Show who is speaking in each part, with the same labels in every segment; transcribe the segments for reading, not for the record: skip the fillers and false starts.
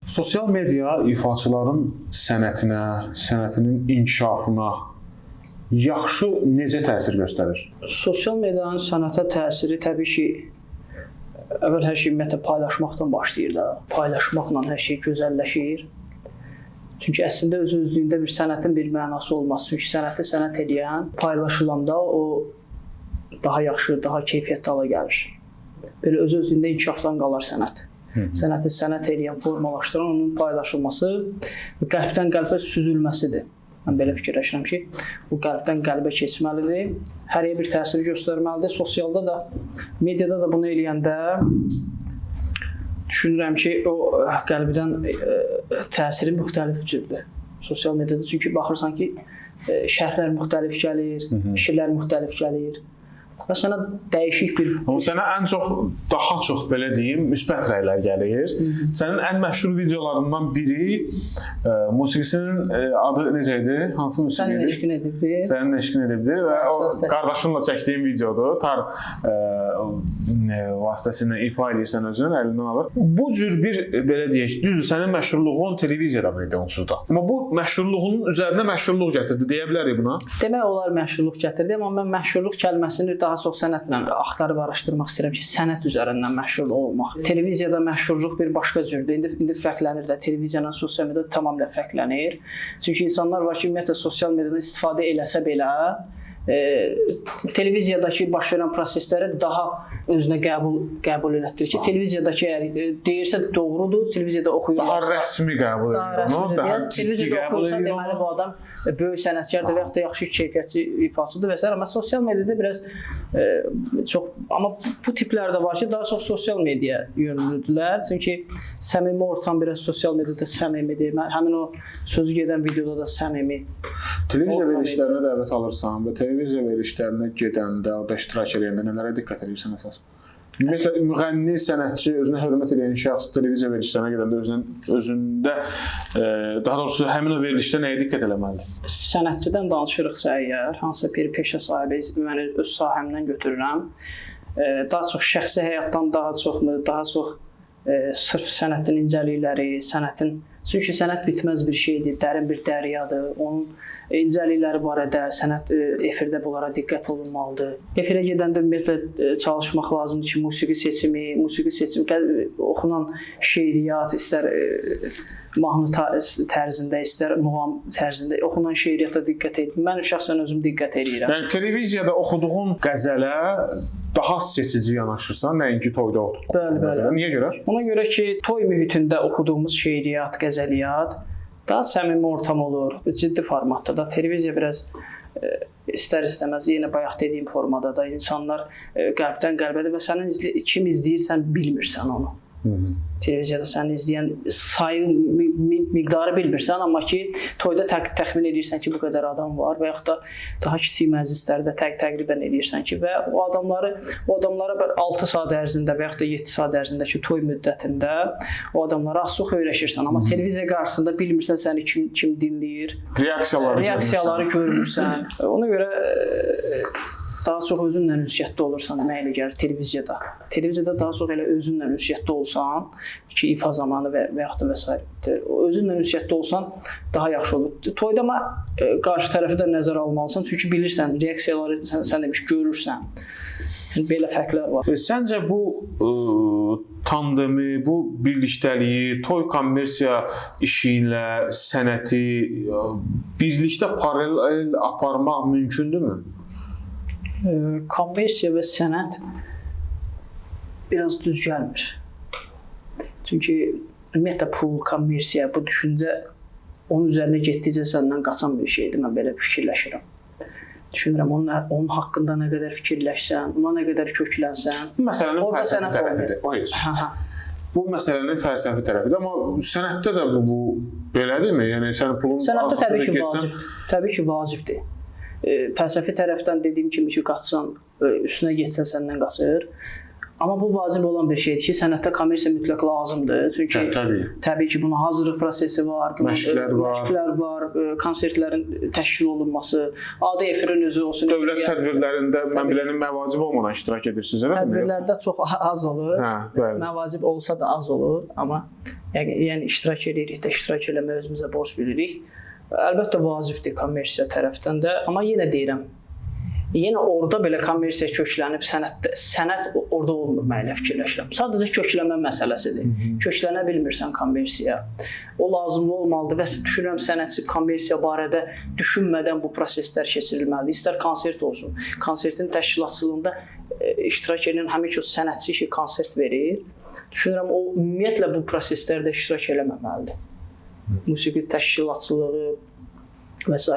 Speaker 1: Sosial media ifaçıların sənətinə, sənətinin inkişafına yaxşı necə təsir göstərir?
Speaker 2: Sosial medianın sənətə təsiri təbii ki, əvvəl hər şey ümumiyyətlə paylaşmaqdan başlayır da. Paylaşmaqla hər şey gözəlləşir. Çünki əslində öz-özlüyündə bir sənətin bir mənası olmaz. Çünki sənəti sənət edən paylaşılanda o daha yaxşı, daha keyfiyyətli hala gəlir. Belə öz-özlüyündə inkişafdan qalar sənət. Sənəti sənət edən, formalaşdıran, onun paylaşılması qəlbdən qəlbə süzülməsidir. Mən belə fikirləşirəm ki, bu qəlbdən qəlbə keçməlidir. Hərəyə bir təsir göstərməlidir. Sosialda da, mediada da bunu eləyəndə düşünürəm ki, o qəlbdən təsiri müxtəlif cürdür. Sosial mediada çünki baxırsan ki, şərhlər müxtəlif gəlir, fikirlər müxtəlif gəlir. Və sənə dəyişik bir...
Speaker 1: Amma sənə ən çox, daha çox belə deyim, müsbət rəylər gəlir. Sənin ən məşhur videolarından biri musiqisinin adı necə idi? Hansı musiqi idi?
Speaker 2: Sənin eşqin edibdir.
Speaker 1: Sənin eşqin edibdir və o qardaşınla çəkdiyin videodur. Tar vasitəsilə ifa edirsən özün, əlindən alır. Bu cür bir, belə deyək, düzdür, sənin məşhurluğun televiziyadan idi onsuz da. Amma bu məşhurluğunun üzərinə məşhurluq gətirdi, deyə bilərik buna?
Speaker 2: Demək olar məşhurluq gətirdi, amma mən məşhurluq kəlməsini daha çox sənətlə axtarıb araşdırmaq istəyirəm ki, sənət üzərindən məşhur olmaq. Televiziyada məşhurluq bir başqa cürdür. İndi fərqlənir də, televiziyanın sosial mediada tamamilə fərqlənir. Çünki insanlar var ki, ümumiyyətlə sosial mediadan istifadə eləsə belə, televiziyadakı baş verən prosesləri daha özünə qəbul elətdirir ki, televiziyadakı deyirsə doğrudur, televiziyada oxuyurlar.
Speaker 1: Daha rəsmi qəbul edir onu, daha ciddi qəbul edir onu.
Speaker 2: Deməli, bu adam böyük sənətkardır və yaxud da yaxşı keyfiyyətli ifaçıdır və s. Amma sosial mediada biraz çox, amma bu tiplər də var ki, daha çox sosial media yönlüdürlər. Çünki səmimi ortam biraz sosial mediada səmimidir. Həmin o sözü gedən videoda da səmimi.
Speaker 1: Televiziya verilişlərinə dəvət alırsan və televiziya verilişlərinə gedəndə, orada iştirak edəndə nələrə diqqət edirsən əsas? Ümumiyyətlə, müğənni, sənətçi, özünə hörmət edən şəxs televiziya verilişlərinə gedəndə özündə, daha doğrusu həmin o verilişdə nəyə diqqət eləməlidir?
Speaker 2: Sənətçidən danışırıqsa əgər, hansısa bir peşə sahibi, mən öz sahəmdən götürürəm, daha çox şəxsi həyatdan daha çox sırf sənətin incəlikləri, çünki sənət bitməz bir şeydir, dərin bir dəryadır. Onun incəlikləri barədə sənət efirdə bunlara diqqət olunmalıdır. Efirə gedəndə ümumiyyətlə çalışmaq lazımdır ki, musiqi seçimi, oxunan şeiriyyat, istər mahnı tərzində, istər muğam tərzində oxunan şeiriyyata diqqət edin. Mən şəxsən özüm diqqət edirəm.
Speaker 1: Yəni televiziyada oxuduğun qəzələ daha seçici yanaşırsan, nəinki toyda oxuduğun qəzələ. Niyə görə?
Speaker 2: Ona görə ki, toy mühitində oxuduğumuz şeiriyyat, qəzəliyyat daha səmimi ortam olur, ciddi formatda da. Televiziya biraz istər-istəməz, yenə bayaq dediyim formada da insanlar qəlbdən qəlbədir və sənin kim izləyirsən bilmirsən onu. Televiziyada səni izləyən sayı miqdarı bilmirsən, amma ki, toyda təxmin edirsən ki, bu qədər adam var və yaxud da daha kiçik məclislərdə təqribən edirsən ki, və o adamlara 6 saat ərzində və yaxud da 7 saat ərzindəki toy müddətində o adamlara az çox öyrəşirsən, amma televiziya qarşısında bilmirsən səni kim dinləyir, reaksiyaları görmürsən. Ona görə daha çox özünlə ünsiyyətdə olursan, mənə elə gəlir televiziyada. Televiziyada daha çox elə özünlə ünsiyyətdə olsan ki, ifa zamanı və yaxud da və s. Özünlə ünsiyyətdə olsan daha yaxşı olur. Toyda qarşı tərəfi də nəzərə almalısan, çünki bilirsən, reaksiyaları sən demiş görürsən. Belə fərqlər var.
Speaker 1: Səncə bu tandemi, bu birlikdəliyi, toy kommersiya işi ilə sənəti birlikdə paralel aparmaq mümkündürmü?
Speaker 2: Kommersiya və sənət biraz düz gəlmir. Çünki ümumiyyətlə pul, kommersiya, bu düşüncə onun üzərinə getdikcə səndən qaçan bir şeydir, mən belə fikirləşirəm. Düşünürəm, onun haqqında nə qədər fikirləşsən, ona nə qədər köklənsən.
Speaker 1: Bu məsələnin fəlsəfi tərəfidir, o heç. Bu məsələnin fəlsəfi tərəfidir, amma sənətdə də bu belədirmi? Yəni, sən pulun
Speaker 2: arxasında getsən... Təbii ki, vacibdir. Fəlsəfi tərəfdən dediyim kimi ki, qaçsan, üstünə getsən səndən qaçır. Amma bu vacib olan bir şeydir ki, sənətdə kommersiya mütləq lazımdır. Çünki təbii ki, bunun hazırlıq prosesi var, məşqlər var, konsertlərin təşkil olunması, adi efirin özü olsun.
Speaker 1: Dövlət tədbirlərində mən bilənin məvacib olmadan iştirak edirsiniz, elə mi?
Speaker 2: Tədbirlərdə çox az olur, məvacib olsa da az olur, amma Yəni iştirak edirik də, iştirak eləməyə özümüzə borc bilirik. Əlbəttə vacibdir kommersiya tərəfdən də, amma yenə deyirəm, yenə orada belə kommersiya köklənib sənət orada olmur mənə fikirləşirəm. Sadəcə köklənmə məsələsidir. Köklənə bilmirsən kommersiyaya. O lazımlı olmalıdır və düşünürəm sənətçi kommersiya barədə düşünmədən bu proseslər keçirilməlidir. İstər konsert olsun. Konsertin təşkilatçılığında iştirak edən həmin ki o sənətçi ki konsert verir. Düşünürəm o ümumiyyətlə bu proseslərdə iştirak eləməməlidir. Musiqi təşkilatçılığı və s.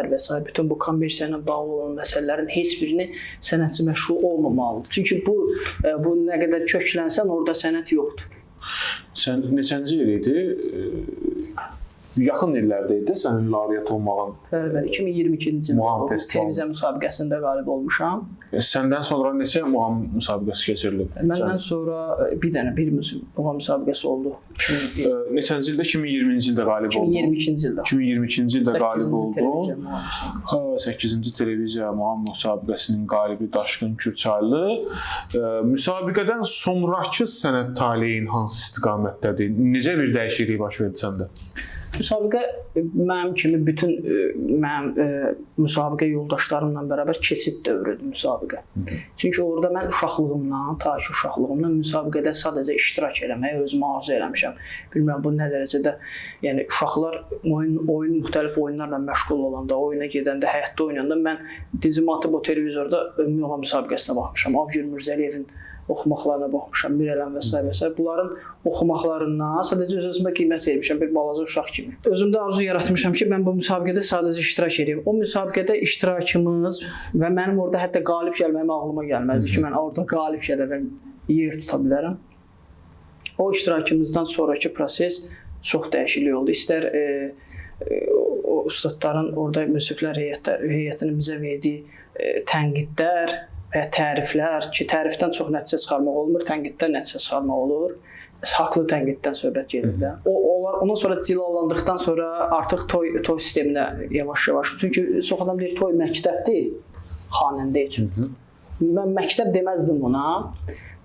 Speaker 2: bütün bu kommersiya ilə bağlı olan məsələlərin heç birini sənətçi məşğul olmamalıdır. Çünki bu nə qədər köklənsən orada sənət yoxdur.
Speaker 1: Sən neçənci il idi? Yaxın illərdə idi sənin laureat olmağın.
Speaker 2: Bəli, 2022-ci ildə televiziya müsabiqəsində qalib olmuşam.
Speaker 1: Səndən sonra neçə muğam müsabiqəsi keçirilib?
Speaker 2: Məndən sonra bir muğam müsabiqəsi oldu.
Speaker 1: Neçənci ildə? 2020-ci ildə qalib oldu.
Speaker 2: 2022-ci ildə.
Speaker 1: 2022-ci ildə qalib oldu. 8-ci televiziya muğam müsabiqəsinin qalibi Daşqın Kürçaylı. Müsabiqədən sonrakı sənət taleyin hansı istiqamətdədir? Necə bir dəyişiklik baş verdi səndə?
Speaker 2: Müsabiqə mənim kimi bütün mənim müsabiqə yoldaşlarımla bərabər keçid dövrüdür müsabiqə. Çünki orada mən uşaqlığımdan, ta ki uşaqlığımdan müsabiqədə sadəcə iştirak eləməyə özümə arzu eləmişəm. Bilmirəm bu nə dərəcədə, yəni uşaqlar müxtəlif oyunlarla məşğul olanda, oyuna gedəndə, həyatda oynayanda mən dizimi atıb o televizorda ümumi müsabiqəsinə baxmışam. Abgür Mirzəliyevin oxumaqlarına baxmışam, Mirələm və s. Bunların oxumaqlarından sadəcə öz-özümə qiymət vermişəm, bir balaca uşaq kimi. Özümdə arzu yaratmışam ki, mən bu müsabiqədə sadəcə iştirak edeyim. O müsabiqədə iştirakımız və mənim orada hətta qalib gəlməyim ağlıma gəlməzdi ki, mən orada qalib gələrəm, yer tuta bilərəm. O iştirakımızdan sonraki proses çox dəyişiklik oldu. İstər o ustadların, orada müsiflər heyətinin bizə verdiyi tənqidlər və təriflər ki, tərifdən çox nəticə çıxarmaq olmur, tənqiddən nəticə çıxarmaq olur. Haqlı tənqiddən söhbət gedir də. Ondan sonra cilalandıqdan sonra artıq toy sisteminə yavaş-yavaş. Çünki çox adam deyir, toy məktəbdir xanəndə üçün. Mən məktəb deməzdim buna.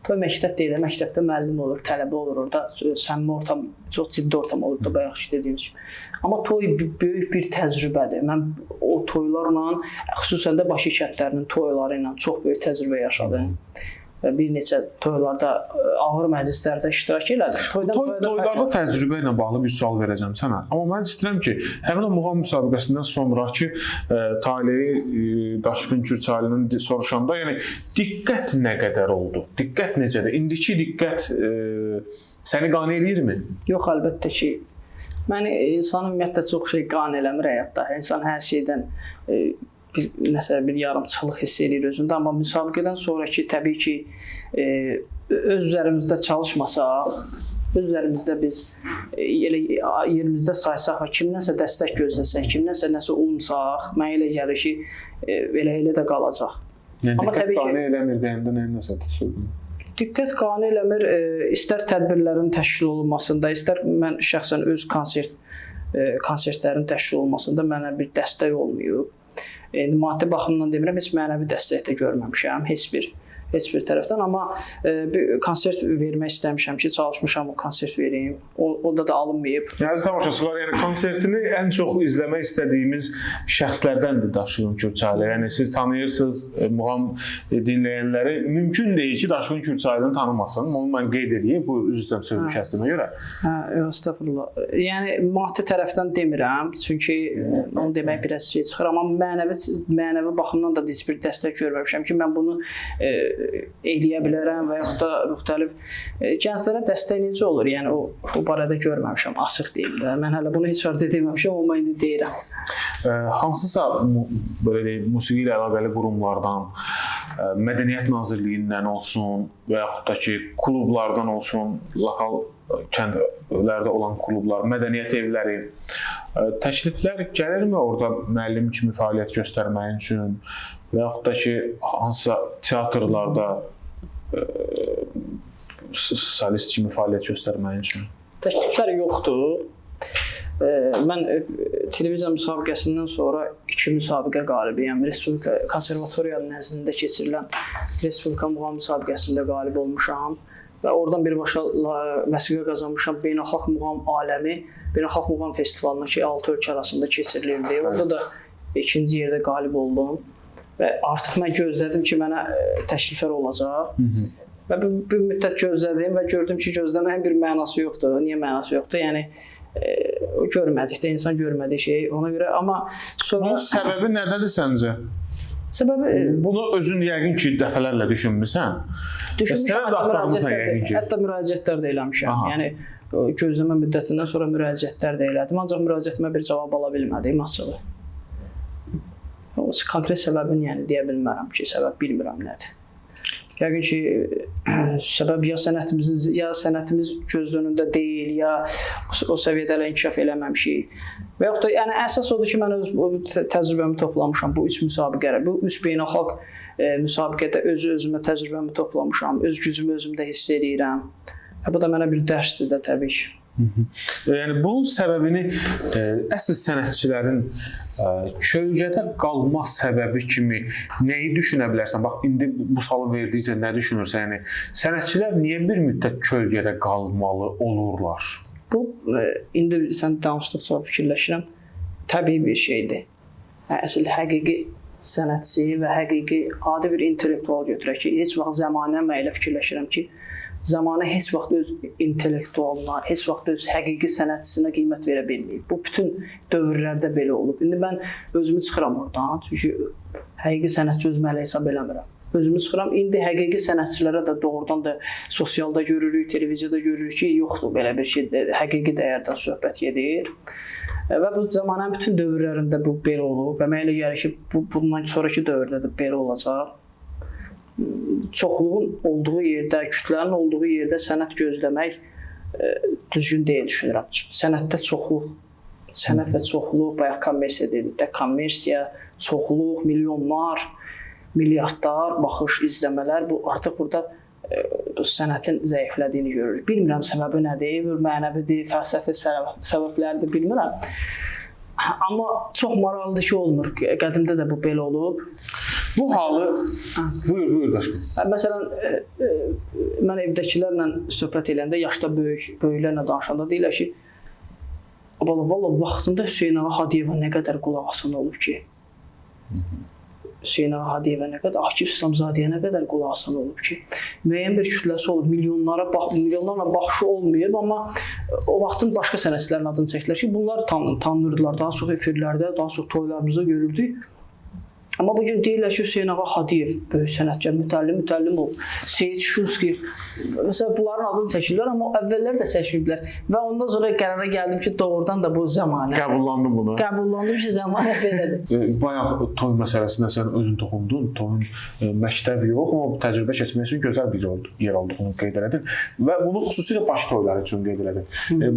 Speaker 2: Toy məktəb deyil, məktəbdə müəllim olur, tələbə olur orada. Səmimi ortam, çox ciddi ortam olur da bayaq dediyim kimi. Amma toy böyük bir təcrübədir. Mən o toylarla, xüsusən də Bakı kəndlərinin toyları ilə çox böyük təcrübə yaşadım. Və bir neçə toylarda, ağır məclislərdə iştirak elədim.
Speaker 1: Toylarda təcrübə ilə bağlı bir sual verəcəm sənə. Amma mən istəyirəm ki, həmin o muğam müsabiqəsindən sonraki taleyi Daşqın Kürçaylının soruşanda, yəni diqqət nə qədər oldu? Diqqət necədir? İndiki diqqət səni qane eləyirmi?
Speaker 2: Yox, əlbəttə ki. Məni insan ümumiyyətlə çox şey qane eləmir həyatda. İnsan hər şeydən bir yarımçılıq hiss edir özündə, amma müsabiqədən sonraki təbii ki, öz üzərimizdə çalışmasaq, öz üzərimizdə biz yerimizdə saysaq və kimdənsə dəstək gözləsək, kimdənsə nəsə olmsaq, mənə elə gəlir ki, elə də qalacaq.
Speaker 1: Yəni, diqqət qane eləmir deyəndə nəsə düşünürəm?
Speaker 2: Diqqət qane eləmir, istər tədbirlərin təşkil olunmasında, istər mən şəxsən öz konsertlərin təşkil olunmasında mənə bir dəstək olmayıb. Maddi baxımdan demirəm, heç mənəvi dəstək də görməmişəm, heç bir tərəfdən, amma bir konsert vermək istəmişəm ki, çalışmışam o konsert vereyim. Onda da alınmayıb.
Speaker 1: Əziz tamaşaçılar, yəni konsertini ən çox izləmək istədiyimiz şəxslərdəndir Daşqın Kürçaylı. Yəni siz tanıyırsınız, muğam dinləyənləri mümkün deyil ki, Daşqın Kürçaylını tanımasın. Onu mən qeyd edeyim, bu üzrə sözü kəsdiyimə görə.
Speaker 2: Estağfurullah. Yəni maddi tərəfdən demirəm, çünki onu demək biraz şey çıxır, amma mənəvi baxımdan da heç bir dəstək görməmişəm ki, mən bunu eləyə bilərəm və yaxud da müxtəlif gənclərə dəstək necə olur? Yəni o barədə görməmişəm, açıq deyim də. Mən hələ bunu heç vaxt deməmişəm, amma indi deyirəm.
Speaker 1: Hansısa belə deyim, musiqi ilə əlaqəli qurumlardan, Mədəniyyət Nazirliyindən olsun və yaxud da ki, klublardan olsun, lokal kəndlərdə olan klublar, mədəniyyət evləri, təkliflər gəlirmi orada müəllim kimi fəaliyyət göstərməyin üçün və yaxud da ki, hansısa teatrlarda solist kimi fəaliyyət göstərməyin üçün?
Speaker 2: Təkliflər yoxdur. Mən televiziya müsabiqəsindən sonra 2 müsabiqə qalibiyəm. Respublika konservatoriyanın nəzdində keçirilən Respublika muğam müsabiqəsində qalib olmuşam. və oradan birbaşa vəsiqə qazanmışam Beynəlxalq Muğam Aləmi, Beynəlxalq Muğam Festivalına ki, 6 ölkə arasında keçirilirdi. Orada da ikinci yerdə qalib oldum və artıq mən gözlədim ki, mənə təkliflər olacaq. Və bir müddət gözlədim və gördüm ki, gözləməyin bir mənası yoxdur. Niyə mənası yoxdur? Yəni görmədikdə insan görmədiyi şey ona görə, amma sonra
Speaker 1: bunun səbəbi nədədir səncə?
Speaker 2: Səbəbi
Speaker 1: bunu özün yəqin ki, dəfələrlə düşünmüsən. Səbəb də axtarmısan yəqin ki.
Speaker 2: Hətta müraciətlər də eləmişəm. Yəni gözləmə müddətindən sonra müraciətlər də elədim. Ancaq müraciətimə bir cavab ala bilmədim açığı. Konkret səbəbini yəni deyə bilmərəm ki, səbəb bilmirəm nədir. Yəqin ki, səbəb ya sənətimiz göz önündə deyil, ya o səviyyədə elə inkişaf eləməmişik. Və yaxud da yəni əsas odur ki, mən öz təcrübəmi toplamışam bu 3 müsabiqədə. Bu 3 beynəlxalq müsabiqədə özümə təcrübəmi toplamışam, öz gücümü özümdə hiss edirəm. Bu da mənə bir dərsdir də təbii ki.
Speaker 1: Yəni bunun səbəbini əsl sənətçilərin kölgədə qalma səbəbi kimi nəyi düşünə bilərsən? Bax, indi bu sualı verdikcə nə düşünürsən? Yəni sənətçilər niyə bir müddət kölgədə qalmalı olurlar?
Speaker 2: Bu indi sən danışdıqca fikirləşirəm, təbii bir şeydir. Əsl həqiqi sənətçi və həqiqi adi bir intellektual götürək ki, heç vaxt zamanə mən elə fikirləşirəm ki, zamanə heç vaxt öz intellektualına, heç vaxt öz həqiqi sənətçisinə qiymət verə bilməyib. Bu bütün dövrlərdə belə olub. İndi mən özümü çıxıram oradan, çünki həqiqi sənətçi özümü elə hesab eləmirəm. Özümü çıxıram. İndi həqiqi sənətçilərə də doğrudan da sosialda görürük, televiziyada görürük ki, yoxdur belə bir şey, həqiqi dəyərdən söhbət gedir. Və bu zamanın bütün dövrlərində bu belə olub və mənə elə gəlir ki, bundan sonraki dövrdə də belə olacaq. Çoxluğun olduğu yerdə, kütlənin olduğu yerdə sənət gözləmək düzgün deyil düşünürəm. Sənətdə çoxluq, sənət və çoxluq, bayaq kommersiya dedikdə, kommersiya, çoxluq, milyonlar, milyardlar baxış, izləmələr, bu artıq burada sənətin zəiflədiyini görürük. Bilmirəm səbəbi nədir, mənəvidir, fəlsəfi səbəblərdir, bilmirəm. Amma çox maraqlıdır ki, olmur. Qədimdə də bu belə olub.
Speaker 1: Bu halı... Buyur daşqın.
Speaker 2: Məsələn, mən evdəkilərlə söhbət edəndə, yaşda böyüklərlə danışanda deyirlər ki, valla vaxtında Hüseyn Ağa Hadiyevə nə qədər qulaq asan olub ki, Hüseyn Ağa Hadiyevə nə qədər, Akif İslamzadəyə nə qədər qulaq asan olub ki, müəyyən bir kütləsi olub, milyonlarla baxışı olmayıb, amma o vaxtın başqa sənətçilərin adını çəkdilər ki, bunlar tanınırdılar, daha çox efirlərdə, daha çox toylarımızda görürdük. Amma bugün deyirlər ki, Hüseyn Ağa Hadiyev böyük sənətkar, Mütəllimov, Seyid Şunski, məsələn, bunların adını çəkirlər, amma əvvəllər də çəkməyiblər. Və ondan sonra qərara gəldim ki, doğrudan da bu zamanə.
Speaker 1: Qəbullandım bunu.
Speaker 2: Qəbullandım ki, zamanə belədir.
Speaker 1: Bayaq toy məsələsində sən özün toxundun, toyun məktəb yox, amma təcrübə keçmək üçün gözəl bir yer olduğunu qeyd elədin və bunu xüsusilə Bakı toyları üçün qeyd elədin.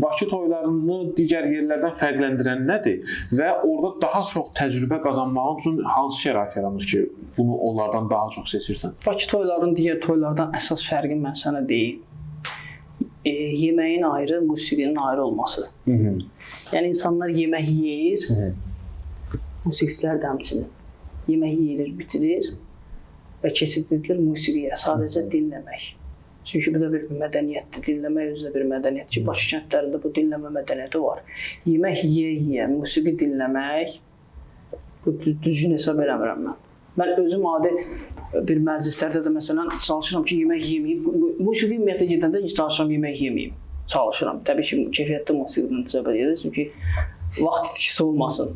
Speaker 1: Bakı toylarını digər yerlərdən fərqləndirən nədir və orada daha çox təcrübə qazanmağın üçün hansı şərait yaranır ki, bunu onlardan daha çox seçirsən?
Speaker 2: Bakı toylarının digər toylardan əsas fərqi mən sənə deyim. Yeməyin ayrı, musiqinin ayrı olması. Yəni insanlar yemək yeyir, musiqicilər də həmçinin. Yemək yeyilir, bitirir və keçid edilir musiqiyə, sadəcə dinləmək. Çünki bu da bir mədəniyyətdir, dinləmək özü də bir mədəniyyət ki, Bakı kəndlərində bu dinləmə mədəniyyəti var. Yemək yeyə, musiqi dinləmək, bu düzgün hesab eləmirəm mən. Mən özüm adi bir məclislərdə də məsələn çalışıram ki, yemək yeməyib. Musiqi ümumiyyətlə gedəndə heç çalışıram yemək yeməyim. Çalışıram. Təbii ki, keyfiyyətli musiqidən söhbət edir. Çünki vaxt itkisi olmasın.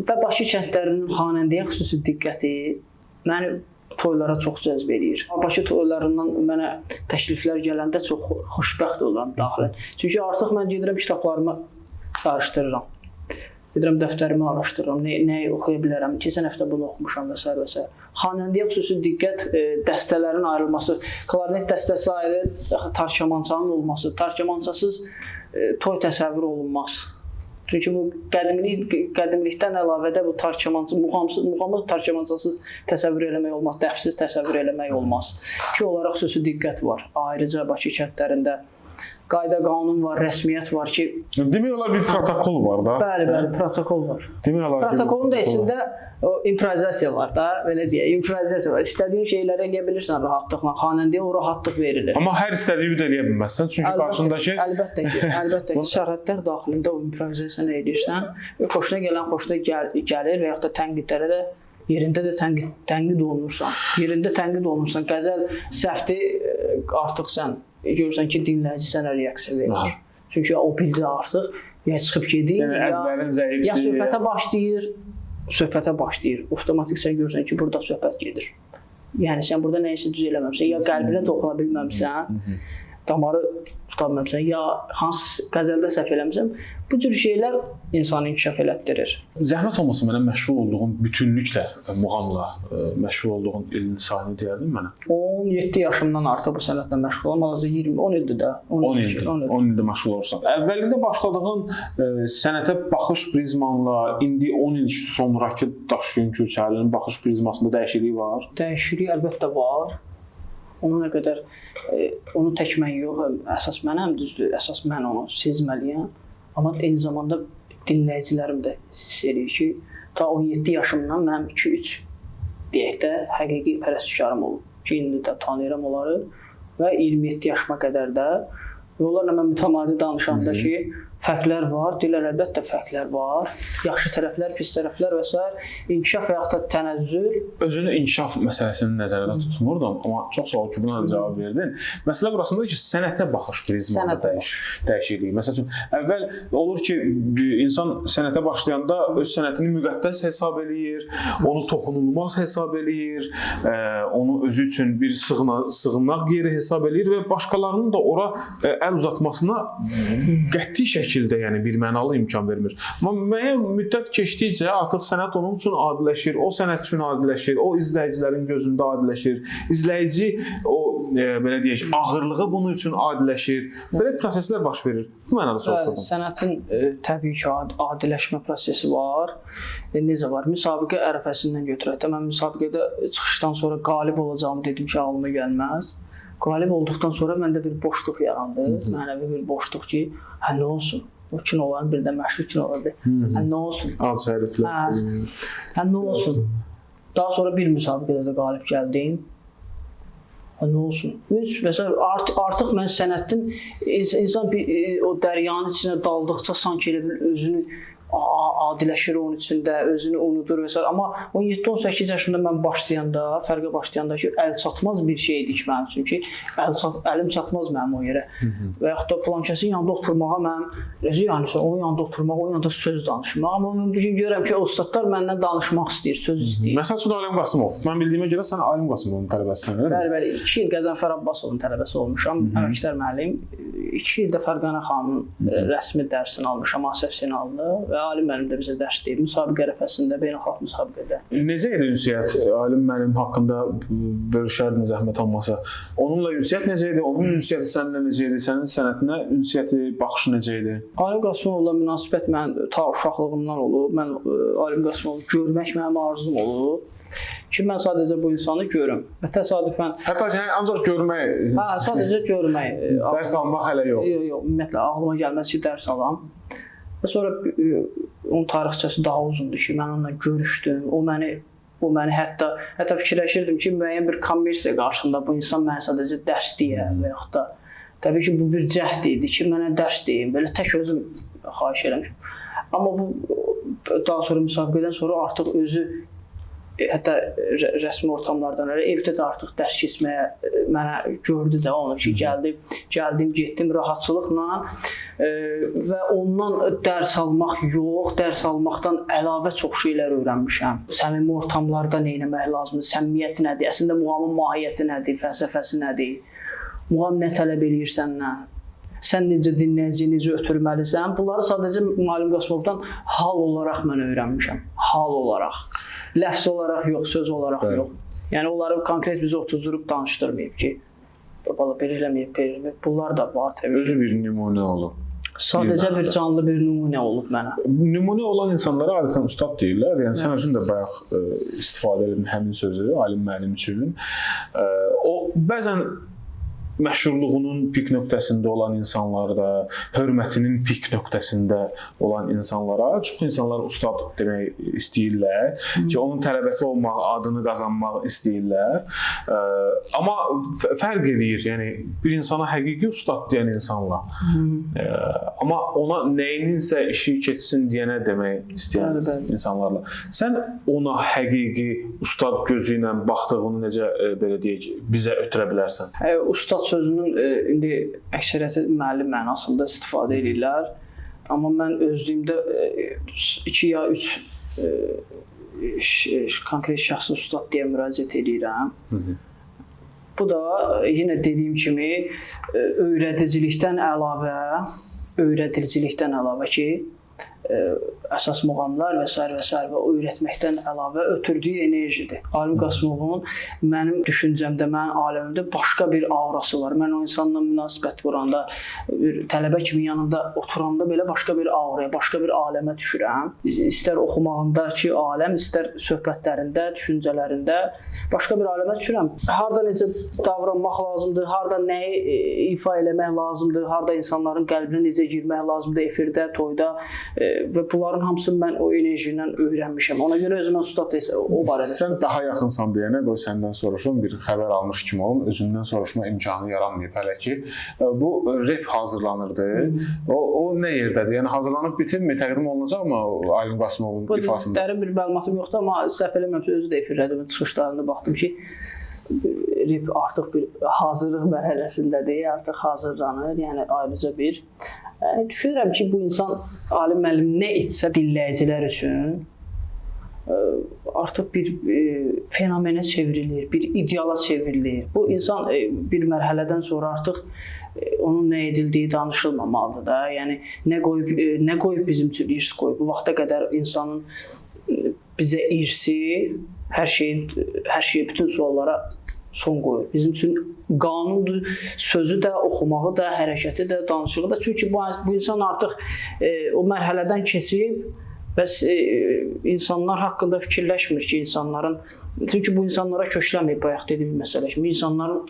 Speaker 2: Və Bakı kəndlərinin xanəndəyə xüsusi diqqəti məni toylara çox cəzb edir. Bakı toylarından mənə təkliflər gələndə çox xoşbəxt oluram daxilən. Çünki artıq mən gedirəm kitablarımı araşdırıram. Gedirəm dəftərimi araşdırıram, nəyi oxuya bilərəm, keçən həftə bunu oxumuşam və s. və s. Xanəndəyə xüsusi diqqət, dəstələrin ayrılması, klarnet dəstəsi ayrı, tarkamançanın olması, tarkamançasız toy təsəvvür olunmaz. Çünki bu qədimlikdən əlavədə bu muğamı tarkamançasız təsəvvür eləmək olmaz, dəfsiz təsəvvür eləmək olmaz. Ki, onlara xüsusi diqqət var. Ayrıca Bakı kəndlərində qayda qanun var, rəsmiyyət var ki,
Speaker 1: demək olar bir protokol var da.
Speaker 2: Bəli, protokol var.
Speaker 1: Demək olar ki,
Speaker 2: Protokolun da içində o improvizasiya var da, belə deyək, improvizasiya var. İstədiyin şeyləri eləyə bilirsən rahatlıqla, xanəndəyə o rahatlıq verilir.
Speaker 1: Amma hər istədiyi də eləyə bilməzsən, çünki qarşındakı
Speaker 2: əlbəttə ki, sərhədlər daxilində o improvizasiyanı edirsən, xoşuna gələn gəlir və yaxud da tənqidlərə də yerində də tənqid olunursan. Yerində tənqid olunursan, qəzəl səhvdir, artıq sən görürsən ki, dinləyici sənə reaksiya verir. Çünki o bildi artıq, ya çıxıb gedir,
Speaker 1: yəni əzbərin zəifdir.
Speaker 2: Ya söhbətə başlayır. Avtomatik sən görürsən ki, burada söhbət gedir. Yəni sən burada nəyisə düz eləməmsən, ya qəlbinə toxuna bilməmsən, damarı tuta bilməmsən, ya hansı qəzəldə səhv eləmirsən. Bu cür şeylər insanı inkişaf elətdirir.
Speaker 1: Zəhmət olmasa mənə məşğul olduğun bütünlüklə muğamla məşğul olduğun ilin sahəni deyərdin mənə?
Speaker 2: 17 yaşımdan artıq bu sənətlə məşğulam. Hal-hazırda 10 ildir də.
Speaker 1: 10 ildir məşğul olursan. Əvvəlində başladığın sənətə baxış prizmanla indi 10 il sonrakı Daşyol Köçərlinin baxış prizmasında dəyişiklik var?
Speaker 2: Dəyişiklik əlbəttə var. Ona qədər onu tək mən yox, əsas mənəm, düzdür, əsas mən onu sezməliyəm. Amma eyni zamanda dinləyicilərim də hiss edir ki, ta 17 yaşımdan mənim 2-3 deyək də həqiqi pərəstişkarım olub ki, indi də tanıyıram onları və 27 yaşıma qədər də onlarla mən mütəmadi danışanda ki, fərqlər var, deyirlər əlbəttə fərqlər var, yaxşı tərəflər, pis tərəflər və s. İnkişaf və yaxud da tənəzzül.
Speaker 1: Özünü inkişaf məsələsini nəzərdə tutmurdum, amma çox sağ ol ki, buna da cavab verdin. Məsələ burasındadır ki, sənətə baxış prizmada dəyişiklik. Məsəl üçün, əvvəl olur ki, insan sənətə başlayanda öz sənətini müqəddəs hesab eləyir, onu toxunulmaz hesab eləyir, onu özü üçün bir sığınaq yeri hesab eləyir və başqalarının da ora əl uzatmasına qəti şəkildə, yəni bir mənalı imkan vermir. Amma müəyyən müddət keçdikcə artıq sənət onun üçün adiləşir, o sənət üçün adiləşir, o izləyicilərin gözündə adiləşir. İzləyici o belə deyək, ağırlığı bunun üçün adiləşir. Belə proseslər baş verir. Bu mənada soruşurdum.
Speaker 2: Sənətin təbii ki, adiləşmə prosesi var. Necə var? Müsabiqə ərəfəsindən götürək də mən müsabiqədə çıxışdan sonra qalib olacağımı dedim ki, ağlıma gəlməz. Qalib olduqdan sonra məndə bir boşluq yarandı. Mənəvi bir boşluq ki, hə nə olsun? O kinoların bir də məşhur kinolardır. Hə nə olsun?
Speaker 1: Ad şəriflər.
Speaker 2: Hə nə olsun? Daha sonra bir müsabiqədə də qalib gəldim. Hə nə olsun? Artıq mən sənətin insan o dəryanın içinə daldıqca sanki elə bir özünü adiləşir onun içində, özünü unudur və s. Amma 17-18 yaşımda mən fərqə başlayanda ki, əl çatmaz bir şey idi ki, mənim üçün ki, əlim çatmaz mənim o yerə. Və yaxud da filankəsin yanında oturmağa mənim onun yanında oturmaq, o yanında söz danışmaq. Amma mən bugün görürəm ki, ustadlar məndən danışmaq istəyir, söz istəyir.
Speaker 1: Məsəl üçün Alim Qasımov. Mən bildiyimə görə sən Alim Qasımovun tələbəsisən, elə mi?
Speaker 2: Bəli, 2 il Qəzənfər Abbasovun tələbəsi olmuşam. Əməkdar müəllim. 2 ildə Fərqanə xanımın rəsmi dərsini almışam, ASF-sini aldı və Alim müəllim də bizə dərs deyir. Müsabiqə ərəfəsində, beynəlxalq müsabiqədə. Necə
Speaker 1: idi ünsiyyət? Alim müəllim haqqında bölüşərdin zəhmət olmasa. Onunla ünsiyyət necə idi? Onun ünsiyyəti səninlə necə idi? Sənin sənətinə ünsiyyəti, baxışı necə idi?
Speaker 2: Alim Qasımovla münasibət mən ta uşaqlığımdan olub. Mən Alim Qasımovu görmək mənim arzum olub. Ki, mən sadəcə bu insanı görüm. Və təsadüfən...
Speaker 1: Hətta ancaq görmək...
Speaker 2: Hə, sadəcə görmək.
Speaker 1: Dərs almaq hələ yox.
Speaker 2: Yox, ümumiyyətlə, ağlıma gəlməz ki, dərs alam. Və sonra onun tarixçəsi daha uzundur ki, mən onunla görüşdüm. O məni hətta fikirləşirdim ki, müəyyən bir kommersiya qarşısında bu insan mənə sadəcə dərs deyə və yaxud da təbii ki, bu bir cəhd idi ki, mənə dərs deyim. Belə tək özüm xahiş eləmişim. Amma bu daha sonra müsabiqədən sonra artıq özü hətta rəsmi ortamlardan evdə də artıq dərs keçməyə mənə gördü də onu ki, gəldim, getdim rahatçılıqla və ondan dərs almaq yox, dərs almaqdan əlavə çox şeylər öyrənmişəm. Səmimi ortamlarda nə etmək lazımdır, səmimiyyəti nədir, əslində muğamın mahiyyəti nədir, fəlsəfəsi nədir, muğam nə tələb eləyir səndən, sən necə dinləyici, necə ötürməlisən, bunları sadəcə Alim Qasımovdan hal olaraq mən öyrənmişəm, hal olaraq. Ləfz olaraq yox, söz olaraq yox. Yəni, onları konkret bizə otuzdurub danışdırmayıb ki, belə eləməyib, bunlar da var təbii.
Speaker 1: Özü bir nümunə olub.
Speaker 2: Sadəcə bir canlı bir nümunə olub mənə.
Speaker 1: Nümunə olan insanlara adətən ustad deyirlər. Yəni, sən özün də bayaq istifadə edin həmin sözü, alim müəllim üçün. O, bəzən məşhurluğunun pik nöqtəsində olan insanlarda, hörmətinin pik nöqtəsində olan insanlara çox insanlar ustad demək istəyirlər ki, onun tələbəsi olmaq, adını qazanmaq istəyirlər. Amma fərq eləyir, yəni bir insana həqiqi ustad deyən insanla. Amma ona nəyininsə işi keçsin deyənə demək istəyən insanlarla. Sən ona həqiqi ustad gözü ilə baxdığını necə belə deyək, bizə ötürə bilərsən?
Speaker 2: Ustad sözünün indi əksəriyyəti müəllim mənasında istifadə edirlər. Amma mən özlüyümdə 2 ya 3 konkret şəxsi ustad deyə müraciət edirəm. Bu da yenə dediyim kimi öyrədicilikdən əlavə ki, əsas muğamlar və s. və öyrətməkdən əlavə ötürdüyü enerjidir. Alim Qasımovun mənim düşüncəmdə, mənim aləmimdə başqa bir aurası var. Mən o insanla münasibət quranda, tələbə kimi yanında oturanda belə başqa bir auraya, başqa bir aləmə düşürəm. İstər oxumağındakı aləm, istər söhbətlərində, düşüncələrində başqa bir aləmə düşürəm. Harda necə davranmaq lazımdır, harda nəyi ifa eləmək lazımdır, harda insanların qəlbinə necə girmək lazımdır, efirdə, toyda və bunların hamısını mən o enerji ilə öyrənmişəm. Ona görə özümə ustad desə, o barədə. Sən
Speaker 1: daha yaxınsan deyənə qoy səndən soruşum, bir xəbər almış kimi olum, özündən soruşma imkanı yaranmayıb hələ ki. Bu rep hazırlanırdı. O nə yerdədir? Yəni hazırlanıb bitirmi, təqdim olunacaqmı Alim Qasımovun ifasında?
Speaker 2: Dərin bir məlumatım yoxdur, amma səhv eləmirəmsə özü də efirdədir. Çıxışlarında baxdım ki, rep artıq bir hazırlıq mərhələsindədir, artıq hazırlanır. Yəni ayrıca bir düşünürəm ki, bu insan alim müəllim nə etsə dinləyicilər üçün artıq bir fenomenə çevrilir, bir ideala çevrilir. Bu insan bir mərhələdən sonra artıq onun nə edildiyi danışılmamalıdır da. Yəni nə qoyub bizim üçün irs qoyub. Bu vaxta qədər insanın bizə irsi, hər şeyi bütün suallara son qoyur. Bizim üçün qanundur, sözü də, oxumağı da, hərəkəti də, danışığı da. Çünki bu insan artıq o mərhələdən keçib və insanlar haqqında fikirləşmir ki, çünki bu insanlara köklənməyib, bayaq dediyim məsələ kimi, insanların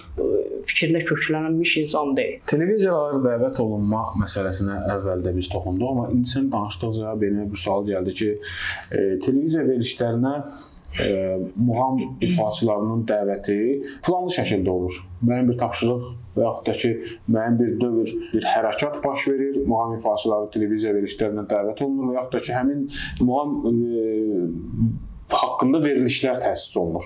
Speaker 2: fikirlə köklənmiş insan deyil.
Speaker 1: Televiziyalara dəvət olunma məsələsinə əvvəldə biz toxunduq, amma indi sən danışdıqca beynimə bir sual gəldi ki, televiziya verilişlərinə muğam ifaçılarının dəvəti planlı şəkildə olur. Müəyyən bir tapşırıq və yaxud da ki, müəyyən bir dövr, bir hərəkat baş verir, muğam ifaçıları televiziya verilişlərinə dəvət olunur və yaxud da ki, həmin muğam haqqında verilişlər təsis olunur.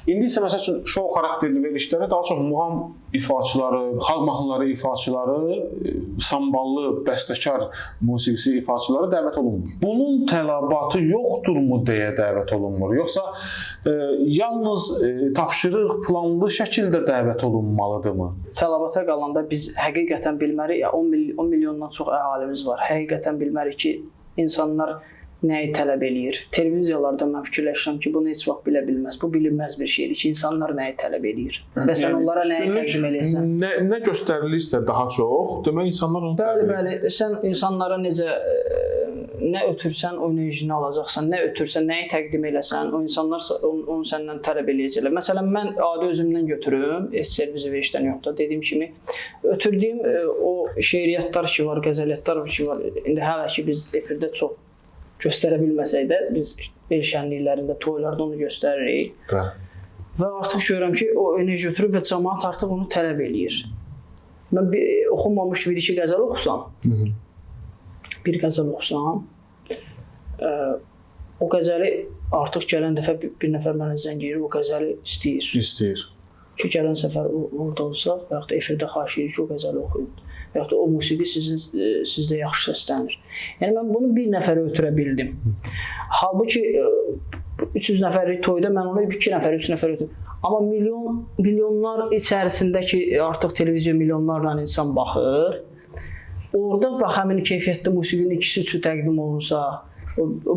Speaker 1: İndi isə məsəl üçün şou xarakterli verilişlərə daha çox muğam ifaçıları, xalq mahnıları ifaçıları, samballı, bəstəkar musiqisi ifaçıları dəvət olunmur. Bunun tələbatı yoxdurmu deyə dəvət olunmur? Yoxsa yalnız tapşırıq planlı şəkildə dəvət olunmalıdırmı?
Speaker 2: Tələbata qalanda biz həqiqətən bilməliyik, 10 milyondan çox əhalimiz var. Həqiqətən bilməliyik ki, insanlar nəyi tələb eləyir? Televiziyalarda mən fikirləşirəm ki, bunu heç vaxt bilə bilməz. Bu bilinməz bir şeydir ki, insanlar nəyi tələb eləyir? Və sən onlara nəyi təqdim eləyirsən?
Speaker 1: Nə göstərilirsə daha çox, demək insanlar onu tələb eləyir.
Speaker 2: Bəli, sən insanlara necə nə ötürsən, o enerjini alacaqsan, nə ötürsən, nəyi təqdim eləsən, o insanlar onu səndən tələb eləyəcəklər. Məsələn, mən adi özümdən götürüm, televiziya verilişdən yox da, dediyim kimi, ötürdüyüm o şeiriyyatlar ki var, qəzəliyyatlar ki var, indi hələ ki biz efirdə çox göstərə bilməsək də, biz el şənliklərində, toylarda onu göstəririk. Və artıq görürəm ki, o enerji götürüb və cəmaət artıq onu tələb eləyir. Mən oxunmamış bir-iki qəzəl oxusam, o qəzəli artıq gələn dəfə bir nəfər mənə zəng edir, o qəzəli istəyir. Ki, gələn səfər orada olsa, və yaxud da efirdə xahiş edir ki, o qəzəli oxuyun. Və yaxud da o musiqi sizdə yaxşı səslənir. Yəni, mən bunu bir nəfərə ötürə bildim. Halbuki 300 nəfərlik toyda mən onu 2 nəfər, 3 nəfər ötürüm. Amma milyonlar içərisində ki, artıq televiziya milyonlarla insan baxır, orada bax, həmin keyfiyyətli musiqinin ikisi üçün təqdim olunsa,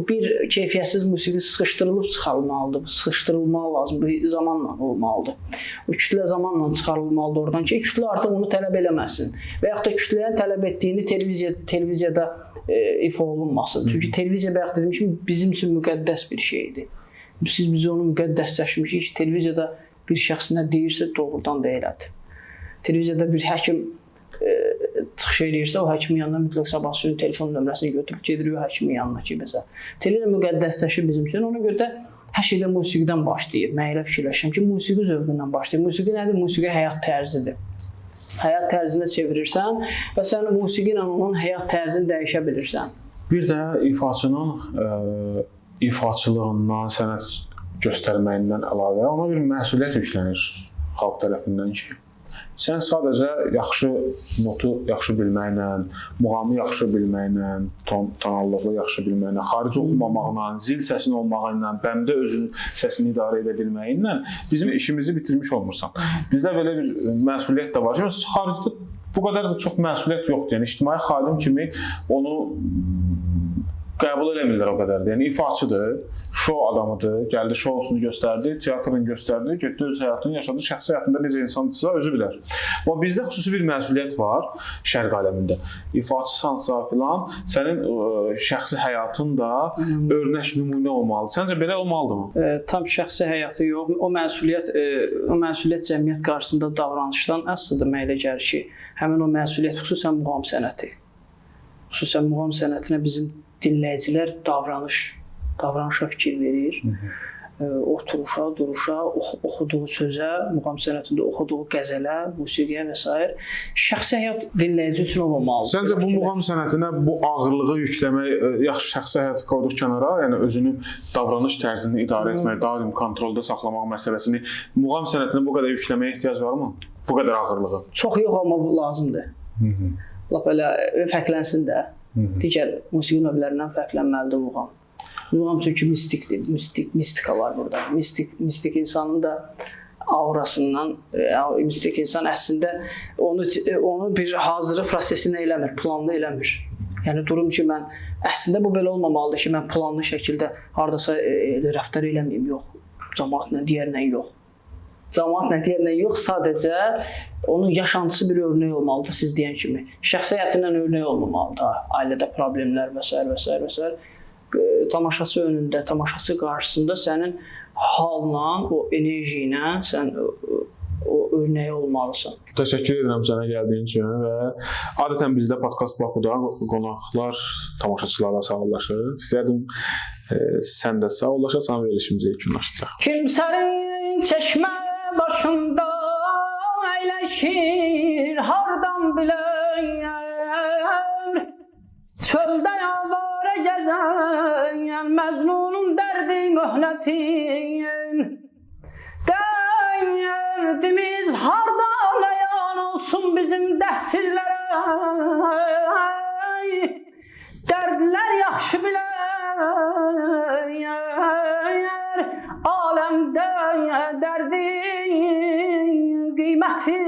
Speaker 2: bir keyfiyyətsiz musiqi sıxışdırılıb çıxarılmalıdır, sıxışdırılmalı lazım, bir zamanla olmalıdır. O kütlə zamanla çıxarılmalıdır oradan ki, kütlə artıq onu tələb eləməsin və yaxud da kütləyə tələb etdiyini televiziyada ifa olunmasın. Çünki televiziya bayaq dediyim kimi bizim üçün müqəddəs bir şeydir. Siz biz onu müqəddəsləşmişik ki, televiziyada bir şəxs nə deyirsə doğrudan da elədir. Televiziyada bir həkim çıxış eləyirsə, o həkimin yanına mütləq sabahsı gün telefon nömrəsini götürüb gedirik o həkimin yanına ki, bizə. Televiziya müqəddəsləşir bizim üçün. Ona görə də hər şeydə musiqidən başlayır. Mən elə fikirləşirəm ki, musiqi zövqündən başlayır. Musiqi nədir? Musiqi həyat tərzidir. Həyat tərzinə çevirirsən və sən musiqi ilə onun həyat tərzini dəyişə bilirsən.
Speaker 1: Bir də ifaçının ifaçılığından, sənət göstərməyindən əlavə ona bir məsuliyyət yüklənir xalq tərəfindən ki, sən sadəcə yaxşı notu yaxşı bilməklə, muğamı yaxşı bilməklə, tonallığı yaxşı bilməklə, xarici oxumamaqla, zil səsinin olmağı ilə, bəndə özünün səsini idarə edə bilməklə bizim işimizi bitirmiş olmursan. Bizdə belə bir məsuliyyət də var. Şimdi xaricdə bu qədər də çox məsuliyyət yoxdur. Yəni ictimai xadim kimi onu qəbul eləmirlər o qədər. Yəni ifaçıdır, şou adamıdır, gəldi şousunu göstərdi, teatrını göstərdi, getdi öz həyatını yaşadı, şəxsi həyatında necə insandırsa özü bilər. Amma bizdə xüsusi bir məsuliyyət var şərq aləmində. İfaçısansa filan, sənin şəxsi həyatın da örnək nümunə olmalıdır. Səncə belə olmalıdırmı?
Speaker 2: Tam şəxsi həyatı yox. O məsuliyyət cəmiyyət qarşısında davranışdan əslində mənə elə gəlir ki, həmin o məsuliyyət xüsusən muğam sənəti. Xüsusən muğam sənətinə bizim dinləyicilər davranışa fikir verir. Oturuşa, duruşa, oxuduğu sözə, muğam sənətində oxuduğu qəzələ, musiqiyə və s. Şəxsi həyat dinləyici üçün olmamalıdır.
Speaker 1: Səncə bu muğam sənətinə bu ağırlığı yükləmək, yaxşı şəxsi həyatı qoyduq kənara, yəni özünün davranış tərzini idarə etmək, daim kontrolda saxlamaq məsələsini muğam sənətinə bu qədər yükləməyə ehtiyac varmı? Bu qədər ağırlığı?
Speaker 2: Çox yox, amma bu lazımdır. Lap elə fərqlənsin də. Digər musiqi növlərindən fərqlənməlidir muğam. Muğam çünki mistikdir, mistika var burada. Mistik insanın da aurasından, mistik insan əslində onu bir hazırlıq prosesində eləmir, planlı eləmir. Yəni durum ki, mən əslində bu belə olmamalıdır ki, mən planlı şəkildə hardasa rəftar eləməyim, yox. Cəmaatla digərlə yox. Cəmaatla digərlə yox, sadəcə onun yaşantısı bir örnək olmalıdır, siz deyən kimi. Şəxsi həyatından örnək olmamalıdır, ailədə problemlər və s. Tamaşaçı önündə, tamaşaçı qarşısında sənin halla, o enerji ilə sən o örnəyi olmalısan.
Speaker 1: Təşəkkür edirəm sənə gəldiyin üçün və adətən bizdə Podkast Bakuda qonaqlar tamaşaçılara sağollaşır. İstərdim sən də sağollaşasan və verilişimizi yekunlaşdıraq.
Speaker 2: Kimsənin çeşmə başında əyləşir hardan bilən çöldə yalvarə gəzən Məcnunun dərdi möhnətin dərdimiz hardan əyan olsun bizim dəsillərə dərdlər yaxşı bilən aləmdə dərdin qiyməti